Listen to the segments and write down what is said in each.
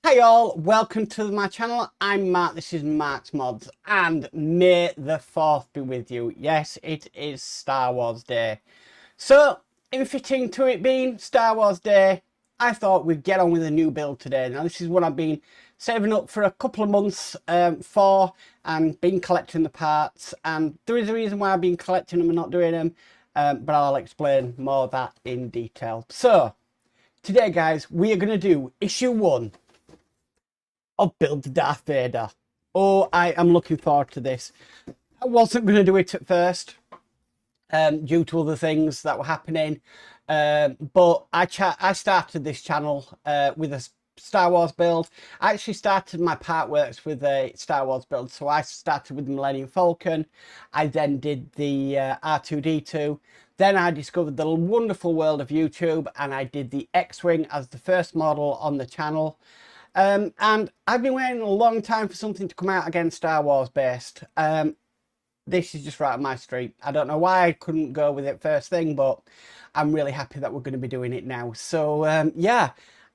Hi all, welcome to my channel. I'm Mark, this is Mark's Mods, and may the 4th be with you. Yes, it is Star Wars Day. So, in fitting to it being Star Wars Day, I thought we'd get on with a new build today. Now this is what I've been saving up for a couple of months for, and been collecting the parts, and there is a reason why I've been collecting them and not doing them, but I'll explain more of that in detail. So, today guys, we are going to do issue 1 of Build the Darth Vader. Oh, I am looking forward to this. I wasn't going to do it at first due to other things that were happening, but I started this channel with a Star Wars build. I actually started my part works with a Star Wars build, so I started with the Millennium Falcon. I then did the R2-D2. Then I discovered the wonderful world of YouTube, and I did the X-Wing as the first model on the channel. And I've been waiting a long time for something to come out again Star Wars based. This is just right up my street. I don't know why I couldn't go with it first thing, but I'm really happy that we're going to be doing it now. So yeah,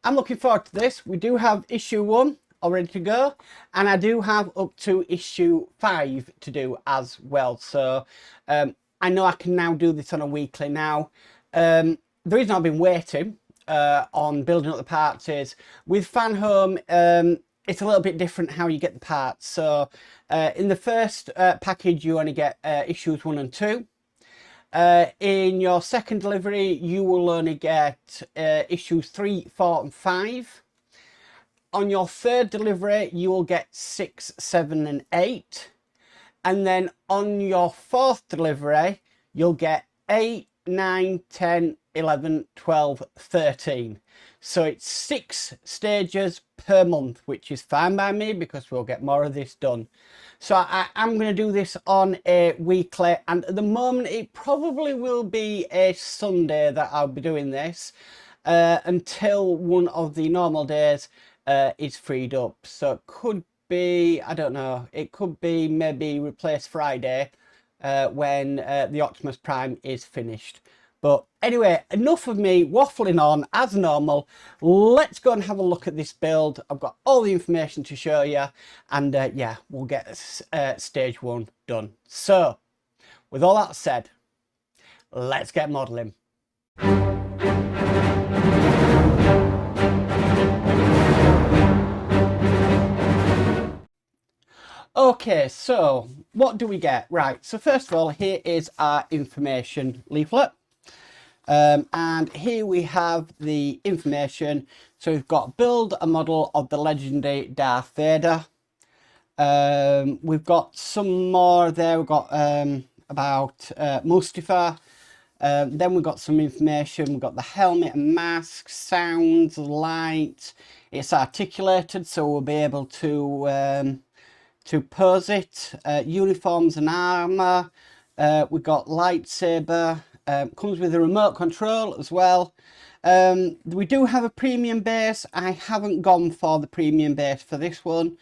I'm looking forward to this. We do have issue 1 already to go, and I do have up to issue 5 to do as well. So I know I can now do this on a weekly now. The reason I've been waiting on building up the parts is with Fan Home, it's a little bit different how you get the parts. So in the first package you only get issues 1 and 2. In your second delivery you will only get issues 3, 4 and 5. On your third delivery you will get 6, 7 and 8, and then on your fourth delivery you'll get 8, 9, 10, 11, 12, 13. So it's 6 stages per month, which is fine by me because we'll get more of this done. So I'm going to do this on a weekly, and at the moment it probably will be a Sunday that I'll be doing this until one of the normal days is freed up. So it could be, I don't know, it could be maybe replace Friday when the Optimus Prime is finished. But anyway, enough of me waffling on as normal. Let's go and have a look at this build. I've got all the information to show you, and yeah, we'll get stage 1 done. So with all that said, let's get modeling. Okay, so what do we get? Right, so first of all, here is our information leaflet. And here we have the information. So we've got build a model of the legendary Darth Vader. We've got some more there. We've got about Mustafa. Then we've got some information. We've got the helmet and mask, sounds, light. It's articulated, so we'll be able to pose it. Uniforms and armor. We've got lightsaber. Comes with a remote control as well. We do have a premium base. I haven't gone for the premium base for this one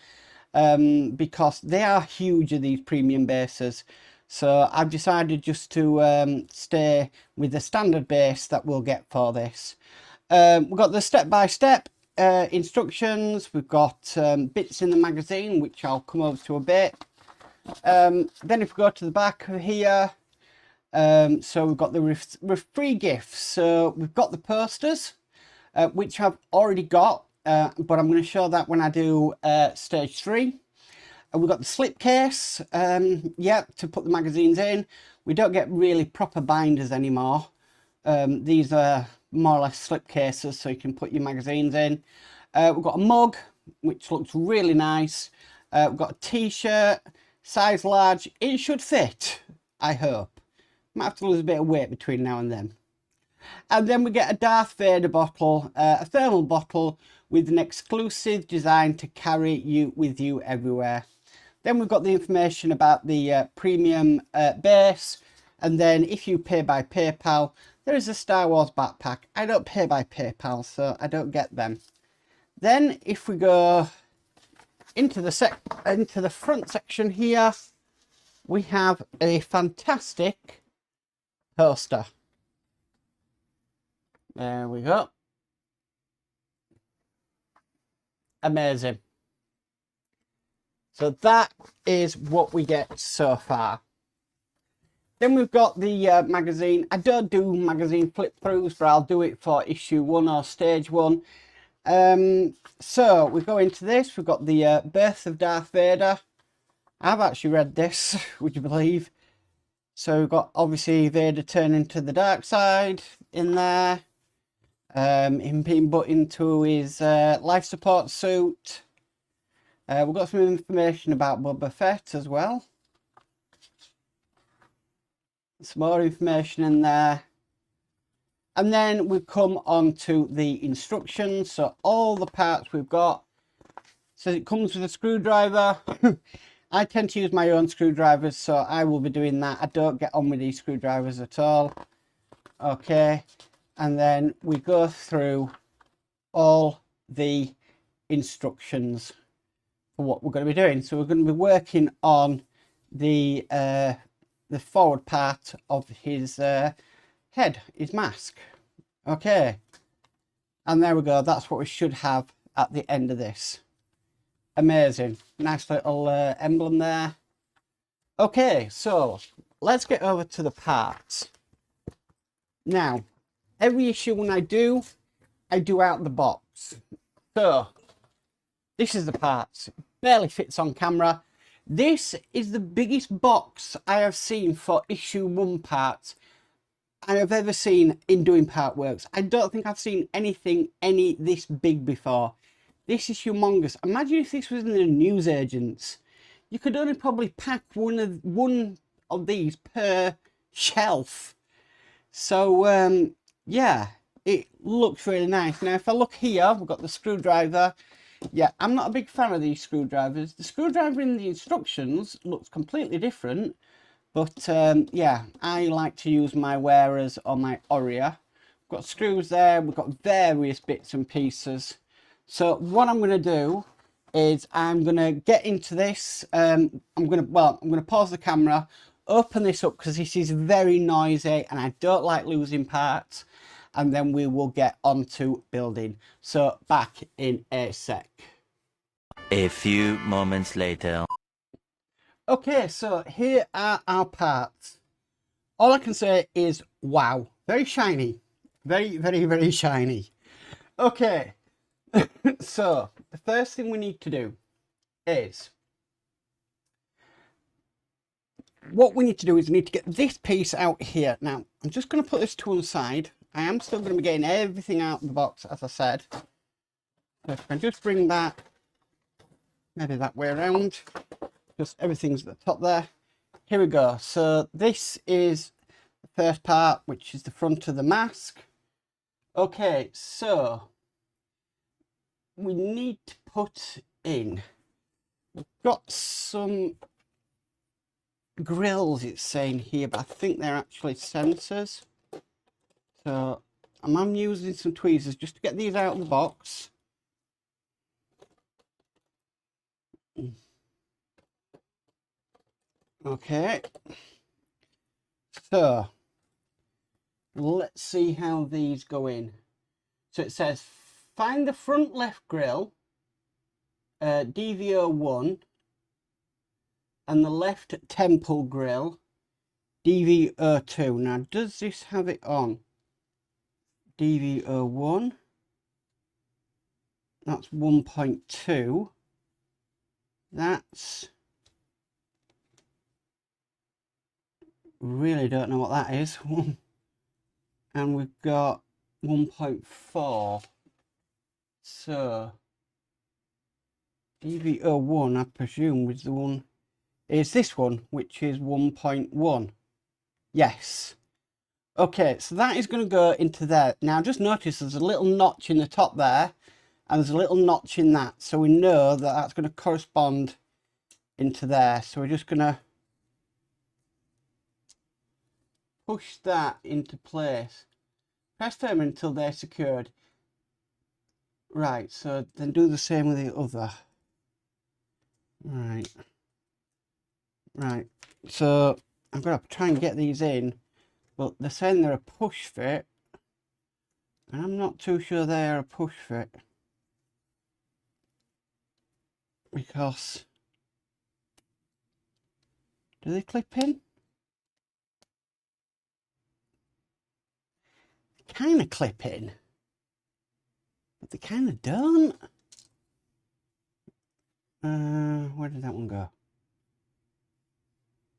because they are huge, these premium bases. So I've decided just to stay with the standard base that we'll get for this. We've got the step-by-step instructions. We've got bits in the magazine, which I'll come over to a bit. Then if we go to the back of here, so we've got the free gifts. So we've got the posters, which I've already got, but I'm going to show that when I do stage 3. We've got the slipcase, yeah, to put the magazines in. We don't get really proper binders anymore. These are more or less slipcases, so you can put your magazines in. We've got a mug, which looks really nice. We've got a t-shirt, size large. It should fit, I hope. Might have to lose a bit of weight between now and then. And then we get a Darth Vader bottle, a thermal bottle with an exclusive design to carry you with you everywhere. Then we've got the information about the premium base. And then if you pay by PayPal, there is a Star Wars backpack. I don't pay by PayPal, so I don't get them. Then if we go into the front section here, we have a fantastic poster. There we go. amazing. So that is what we get so far. Then we've got the magazine. I don't do magazine flip throughs, but I'll do it for issue 1 or stage 1. So we go into this. We've got the birth of Darth Vader. I've actually read this, would you believe? So we've got obviously Vader turning to the dark side in there. Him being put into his life support suit. We've got some information about Boba Fett as well. Some more information in there. And then we come on to the instructions. So all the parts we've got. So it comes with a screwdriver. I tend to use my own screwdrivers, so I will be doing that. I don't get on with these screwdrivers at all. Okay. And then we go through all the instructions for what we're going to be doing. So we're going to be working on the forward part of his head, his mask. Okay. And there we go. That's what we should have at the end of this. Amazing. Nice little emblem there. Okay, so let's get over to the parts. Now, every issue when I do out the box. So, this is the parts. Barely fits on camera. This is the biggest box I have seen for issue 1 parts I have ever seen in doing part works. I don't think I've seen anything this big before. This is humongous. Imagine if this was in the newsagents. You could only probably pack one of these per shelf. So, yeah, it looks really nice. Now, if I look here, we've got the screwdriver. Yeah, I'm not a big fan of these screwdrivers. The screwdriver in the instructions looks completely different. But, yeah, I like to use my wearers on my Oria. We've got screws there. We've got various bits and pieces. So what I'm going to do is I'm going to get into this. I'm going to pause the camera, open this up because this is very noisy and I don't like losing parts. And then we will get on to building. So back in a sec. A few moments later. Okay, so here are our parts. All I can say is wow. Very shiny. Very, very, very shiny. Okay. So, the first thing we need to do is, what we need to do is we need to get this piece out here. Now, I'm just going to put this to one side. I am still going to be getting everything out of the box, as I said. So if I can just bring that, maybe that way around, just everything's at the top there. Here we go. So, this is the first part, which is the front of the mask. Okay, so we need to put in, we've got some grills it's saying here, but I think they're actually sensors. So I'm using some tweezers just to get these out of the box. Okay, so let's see how these go in. So it says find the front left grill, DVO1, and the left temple grill, DVO2. Now, does this have it on? DVO1, that's 1.2. That's, really don't know what that is. And we've got 1.4. So, DVO1, I presume, was the one, is this one, which is 1.1. Yes. Okay, so that is going to go into there. Now, just notice there's a little notch in the top there, and there's a little notch in that. So we know that that's going to correspond into there. So we're just going to push that into place. Press them until they're secured. Right, so then do the same with the other. Right. Right, so I'm going to try and get these in, but they're saying they're a push fit, and I'm not too sure they are a push fit. because do they clip in? Kind of clip in, but they kind of don't. Where did that one go?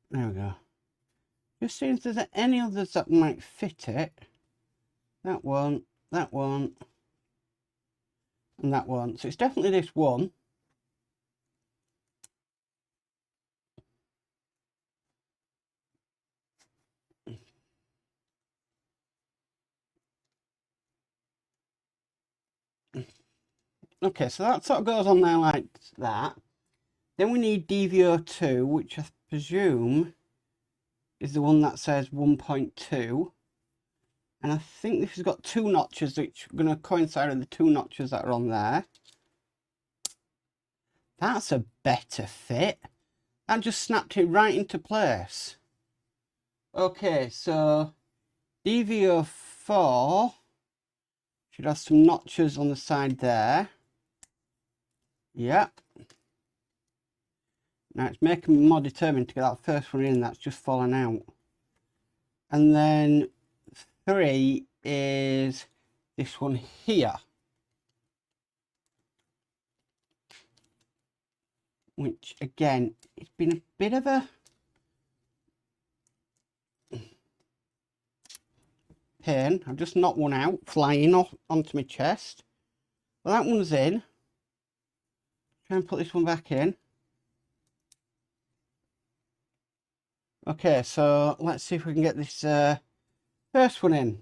There we go. Just seeing if there's any others that might fit it. That one, and that one. So it's definitely this one. Okay, so that sort of goes on there like that. Then we need DVO2, which I presume is the one that says 1.2. And I think this has got 2 notches, which are going to coincide with the 2 notches that are on there. That's a better fit. That just snapped it right into place. Okay, so DVO4 should have some notches on the side there. Yep. Now it's making me more determined to get that first one in that's just fallen out. And then 3 is this one here. Which again, it's been a bit of a pain. I've just knocked one out, flying off onto my chest. Well, that one's in. Try and put this one back in. Okay, so let's see if we can get this first one in.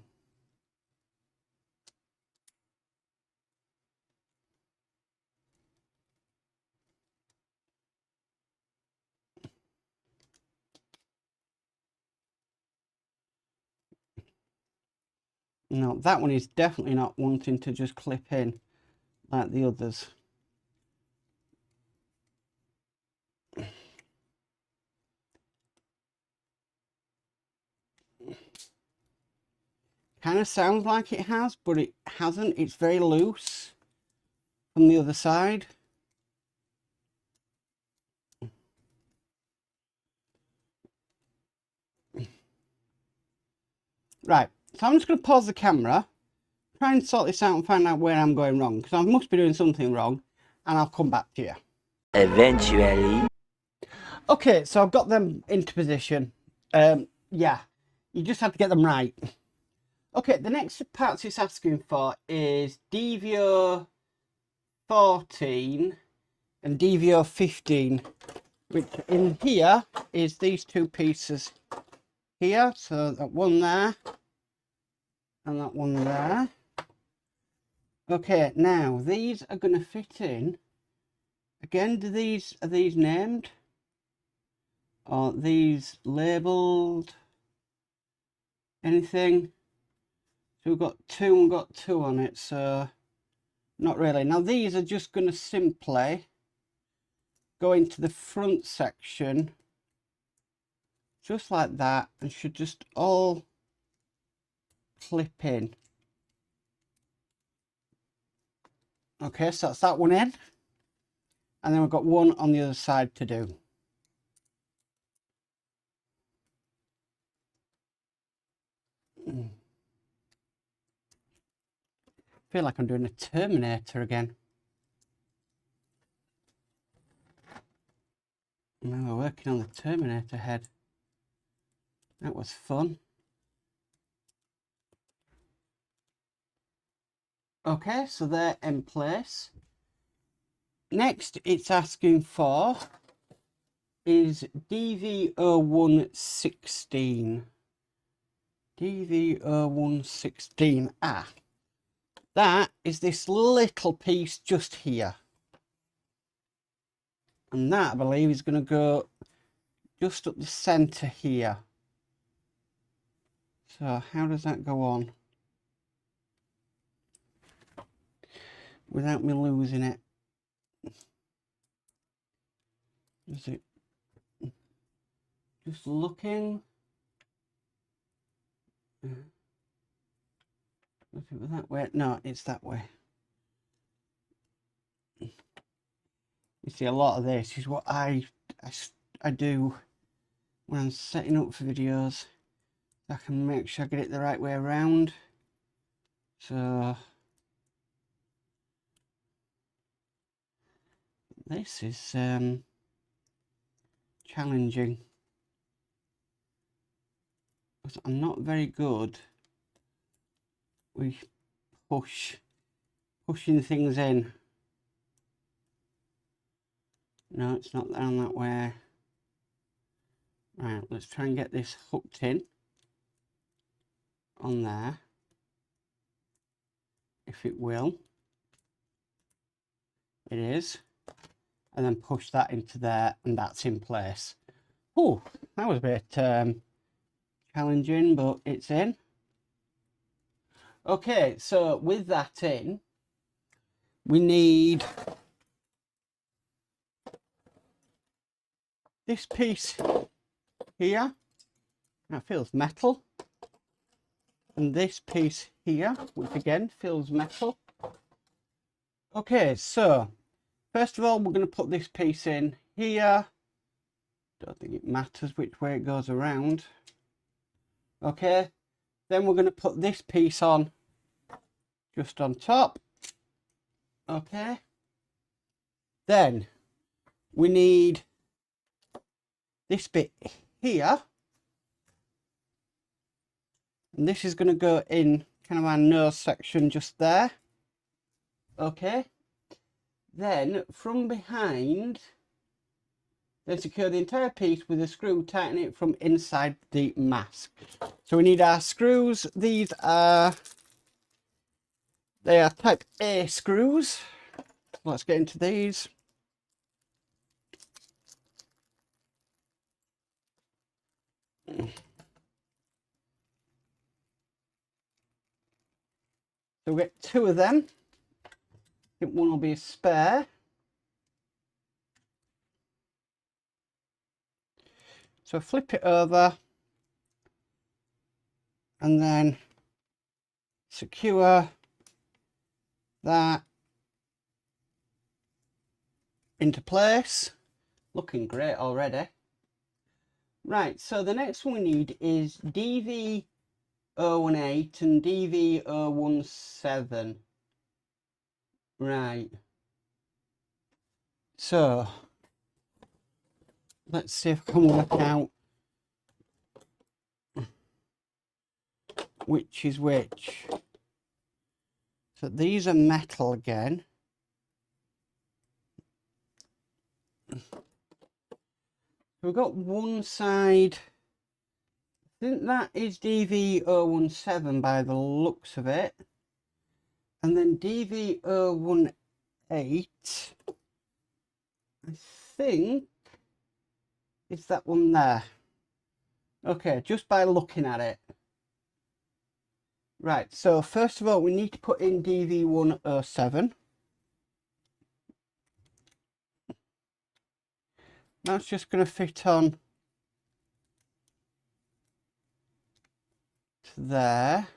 No, that one is definitely not wanting to just clip in like the others. Kind of sounds like it has, but it hasn't. It's very loose from the other side. Right, so I'm just going to pause the camera, try and sort this out and find out where I'm going wrong, because I must be doing something wrong, and I'll come back to you. Eventually. Okay, so I've got them into position. Yeah, you just have to get them right. Okay, the next parts it's asking for is DVO 14 and DVO 15, which in here is these 2 pieces here. So that one there and that one there. Okay, now these are going to fit in. Again, are these named? Are these labelled? Anything? So we've got 2 and got 2 on it, so not really. Now these are just going to simply go into the front section just like that and should just all clip in. Okay, so that's that one in. And then we've got one on the other side to do. I feel like I'm doing a Terminator again. Now we're working on the Terminator head. That was fun. Okay, so they're in place. Next, it's asking for is DV0116. DV0116. Ah, that is this little piece just here. And that, I believe, is going to go just up the centre here. So how does that go on? Without me losing it. Is it just looking? Is it that way? No, it's that way. You see, a lot of this is what I do when I'm setting up for videos. I can make sure I get it the right way around. So this is challenging, because I'm not very good with pushing things in. No, it's not down that way. Right, let's try and get this hooked in on there, if it will. It is. And then push that into there, and that's in place. Oh, that was a bit challenging, but it's in. Okay, so with that in, we need this piece here. That feels metal. And this piece here, which again feels metal. Okay, so first of all, we're going to put this piece in here. Don't think it matters which way it goes around. Okay, then we're going to put this piece on just on top. Okay, then we need this bit here, and this is going to go in kind of our nose section just there. Okay, then from behind, then secure the entire piece with a screw, tighten it from inside the mask. So we need our screws. They are type A screws. Let's get into these. So we get 2 of them. I think one will be a spare. So flip it over and then secure that into place. Looking great already. Right, so the next one we need is DV018 and DV017. Right. So let's see if I can work out which is which. So these are metal again. We've got one side, I think that is DV017 by the looks of it. And then DV018, I think, is that one there. Okay, just by looking at it. Right, so first of all, we need to put in DV107. That's just going to fit on to there.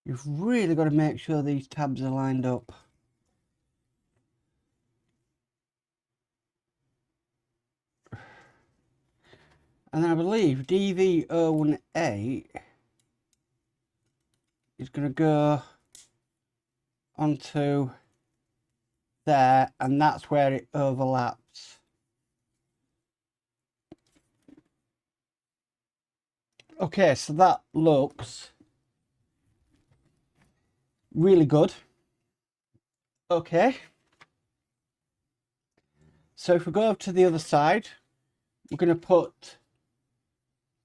You've really got to make sure these tabs are lined up. And then I believe DV018 is going to go onto there, and that's where it overlaps. Okay, so that looks really good. Okay. So if we go over to the other side, we're going to put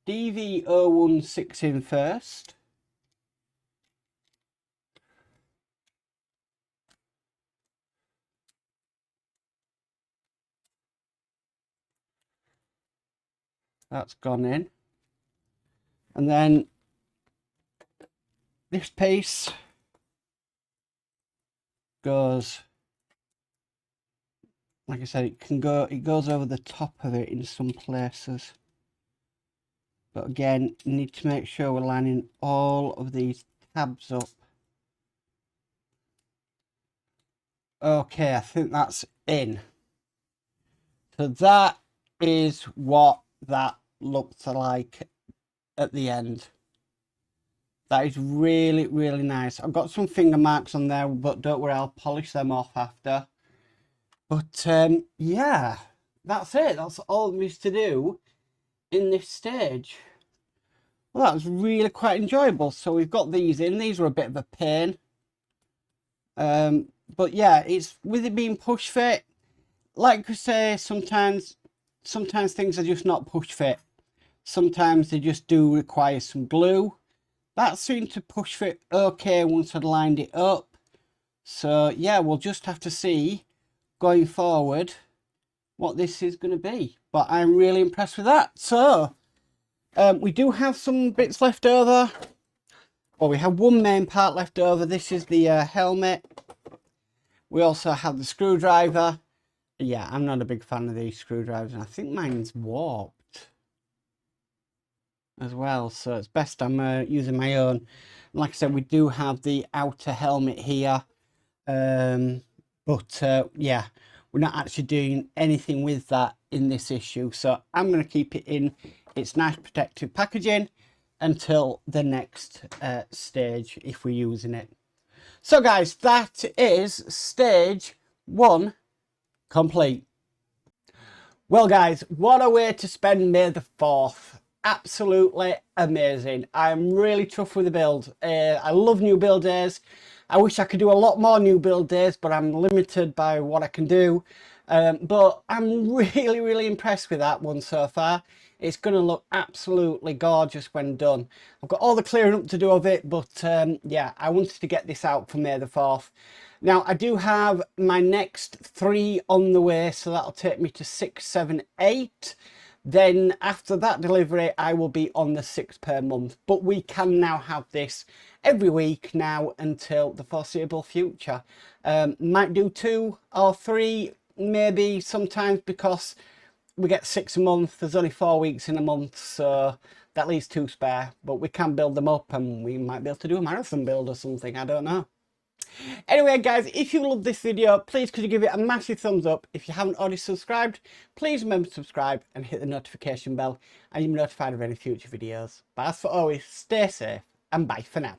DV016 in first. That's gone in. And then this piece goes, like I said, it goes over the top of it in some places. But again, you need to make sure we're lining all of these tabs up. Okay, I think that's in. So that is what that looks like at the end. That is really, really nice. I've got some finger marks on there, but don't worry, I'll polish them off after. But yeah, that's it. That's all there is to do in this stage. Well, that was really quite enjoyable. So we've got these in. These were a bit of a pain. But yeah, it's with it being push fit, like I say, sometimes things are just not push fit. Sometimes they just do require some glue. That seemed to push fit okay once I'd lined it up. So yeah, we'll just have to see going forward what this is going to be. But I'm really impressed with that. So we do have some bits left over. Well, we have one main part left over. This is the helmet. We also have the screwdriver. Yeah, I'm not a big fan of these screwdrivers, and I think mine's warped as well, so it's best I'm using my own. And like I said, we do have the outer helmet here, but yeah, we're not actually doing anything with that in this issue, so I'm going to keep it in its nice protective packaging until the next stage if we're using it. So guys, that is stage 1 complete. Well guys, what a way to spend May the 4th. Absolutely amazing. I'm really chuffed with the build. I love new build days. I wish I could do a lot more new build days, but I'm limited by what I can do. But I'm really impressed with that one so far. It's going to look absolutely gorgeous when done. I've got all the clearing up to do of it, but yeah, I wanted to get this out for May the 4th. Now, I do have my next 3 on the way, so that'll take me to 6, 7, 8. Then after that delivery, I will be on the 6 per month. But we can now have this every week now until the foreseeable future. Might do 2 or 3, maybe sometimes, because we get 6 a month. There's only 4 weeks in a month, so that leaves 2 spare. But we can build them up, and we might be able to do a marathon build or something. I don't know. Anyway guys, if you loved this video, please could you give it a massive thumbs up. If you haven't already subscribed, please remember to subscribe and hit the notification bell and you'll be notified of any future videos. But as for always, stay safe and bye for now.